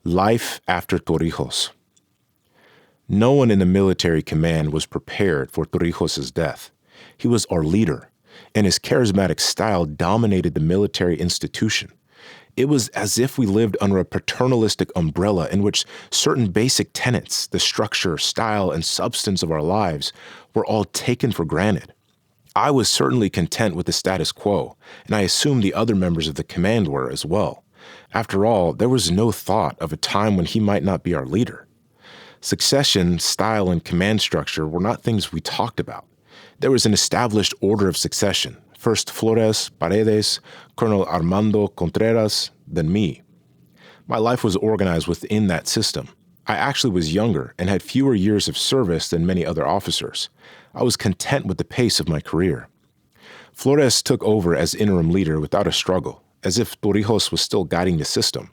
Life after Torrijos. No one in the military command was prepared for Torrijos' death. He was our leader, and his charismatic style dominated the military institution. It was as if we lived under a paternalistic umbrella in which certain basic tenets, the structure, style, and substance of our lives, were all taken for granted. I was certainly content with the status quo, and I assumed the other members of the command were as well. After all, there was no thought of a time when he might not be our leader. Succession, style, and command structure were not things we talked about. There was an established order of succession. First Flores, Paredes, Colonel Armando Contreras, then me. My life was organized within that system. I actually was younger and had fewer years of service than many other officers. I was content with the pace of my career. Flores took over as interim leader without a struggle, as if Torrijos was still guiding the system.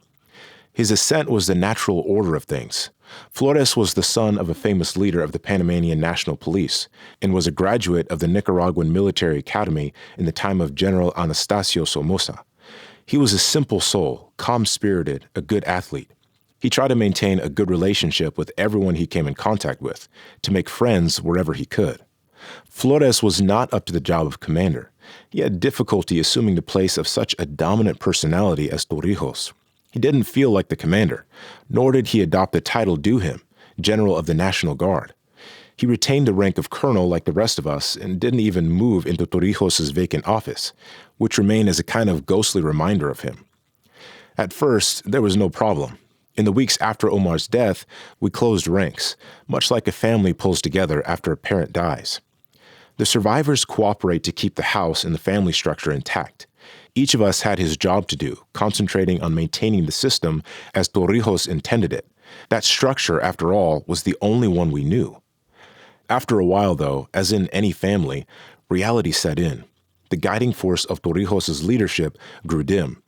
His ascent was the natural order of things. Flores was the son of a famous leader of the Panamanian National Police and was a graduate of the Nicaraguan Military Academy in the time of General Anastasio Somoza. He was a simple soul, calm-spirited, a good athlete. He tried to maintain a good relationship with everyone he came in contact with, to make friends wherever he could. Flores was not up to the job of commander. He had difficulty assuming the place of such a dominant personality as Torrijos. He didn't feel like the commander, nor did he adopt the title due him, General of the National Guard. He retained the rank of colonel like the rest of us and didn't even move into Torrijos' vacant office, which remained as a kind of ghostly reminder of him. At first, there was no problem. In the weeks after Omar's death, we closed ranks, much like a family pulls together after a parent dies. The survivors cooperate to keep the house and the family structure intact. Each of us had his job to do, concentrating on maintaining the system as Torrijos intended it. That structure, after all, was the only one we knew. After a while, though, as in any family, reality set in. The guiding force of Torrijos' leadership grew dim.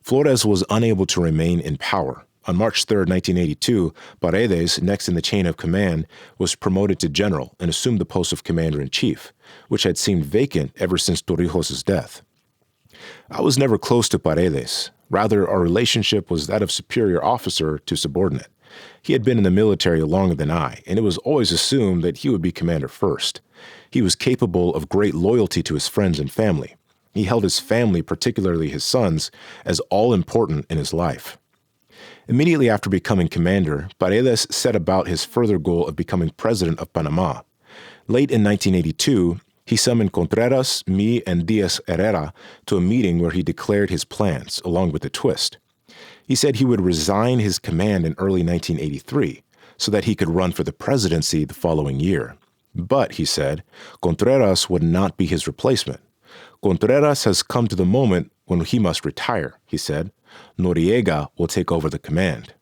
Flores was unable to remain in power. On March 3, 1982, Paredes, next in the chain of command, was promoted to general and assumed the post of commander-in-chief, which had seemed vacant ever since Torrijos' death. I was never close to Paredes. Rather, our relationship was that of superior officer to subordinate. He had been in the military longer than I, and it was always assumed that he would be commander first. He was capable of great loyalty to his friends and family. He held his family, particularly his sons, as all-important in his life. Immediately after becoming commander, Paredes set about his further goal of becoming president of Panama. Late in 1982, he summoned Contreras, me, and Diaz Herrera to a meeting where he declared his plans, along with a twist. He said he would resign his command in early 1983 so that he could run for the presidency the following year. But, he said, Contreras would not be his replacement. Contreras has come to the moment when he must retire, he said. Noriega will take over the command.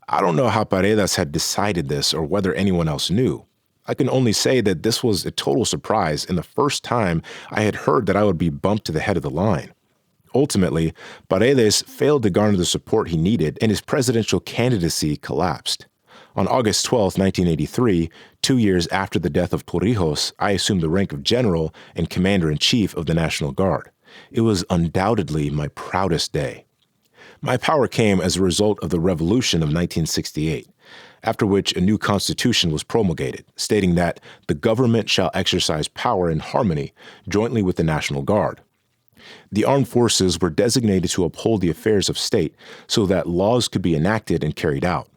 I don't know how Paredes had decided this or whether anyone else knew. I can only say that this was a total surprise and the first time I had heard that I would be bumped to the head of the line. Ultimately, Paredes failed to garner the support he needed and his presidential candidacy collapsed. On August 12, 1983, 2 years after the death of Torrijos, I assumed the rank of general and commander-in-chief of the National Guard. It was undoubtedly my proudest day. My power came as a result of the Revolution of 1968, after which a new constitution was promulgated, stating that the government shall exercise power in harmony jointly with the National Guard. The armed forces were designated to uphold the affairs of state so that laws could be enacted and carried out.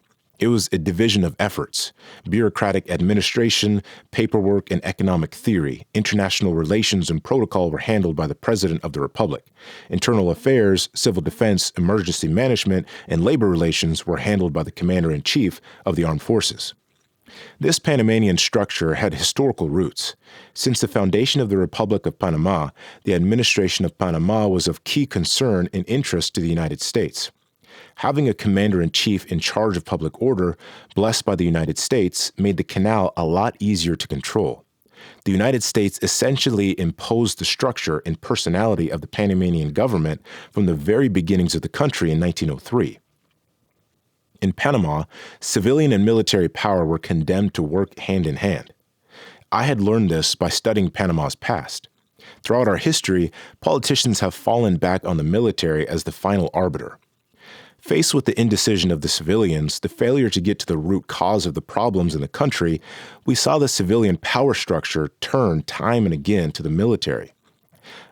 It was a division of efforts: bureaucratic administration, paperwork, and economic theory. International relations and protocol were handled by the President of the Republic. Internal affairs, civil defense, emergency management, and labor relations were handled by the Commander-in-Chief of the Armed Forces. This Panamanian structure had historical roots. Since the foundation of the Republic of Panama, the administration of Panama was of key concern and interest to the United States. Having a commander-in-chief in charge of public order, blessed by the United States, made the canal a lot easier to control. The United States essentially imposed the structure and personality of the Panamanian government from the very beginnings of the country in 1903. In Panama, civilian and military power were condemned to work hand in hand. I had learned this by studying Panama's past. Throughout our history, politicians have fallen back on the military as the final arbiter. Faced with the indecision of the civilians, the failure to get to the root cause of the problems in the country, we saw the civilian power structure turn time and again to the military.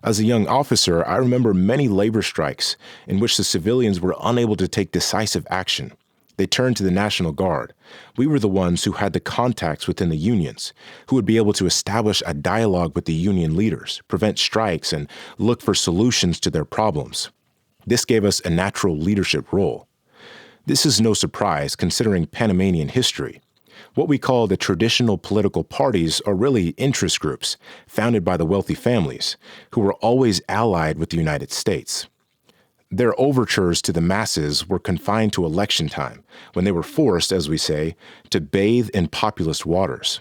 As a young officer, I remember many labor strikes in which the civilians were unable to take decisive action. They turned to the National Guard. We were the ones who had the contacts within the unions, who would be able to establish a dialogue with the union leaders, prevent strikes, and look for solutions to their problems. This gave us a natural leadership role. This is no surprise considering Panamanian history. What we call the traditional political parties are really interest groups founded by the wealthy families, who were always allied with the United States. Their overtures to the masses were confined to election time, when they were forced, as we say, to bathe in populist waters.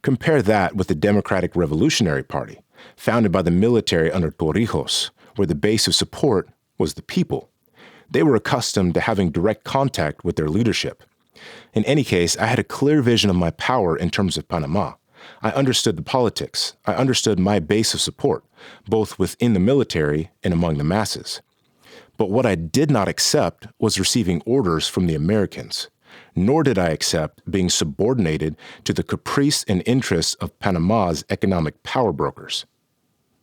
Compare that with the Democratic Revolutionary Party, founded by the military under Torrijos, where the base of support was the people. They were accustomed to having direct contact with their leadership. In any case, I had a clear vision of my power in terms of Panama. I understood the politics. I understood my base of support, both within the military and among the masses. But what I did not accept was receiving orders from the Americans, nor did I accept being subordinated to the caprice and interests of Panama's economic power brokers.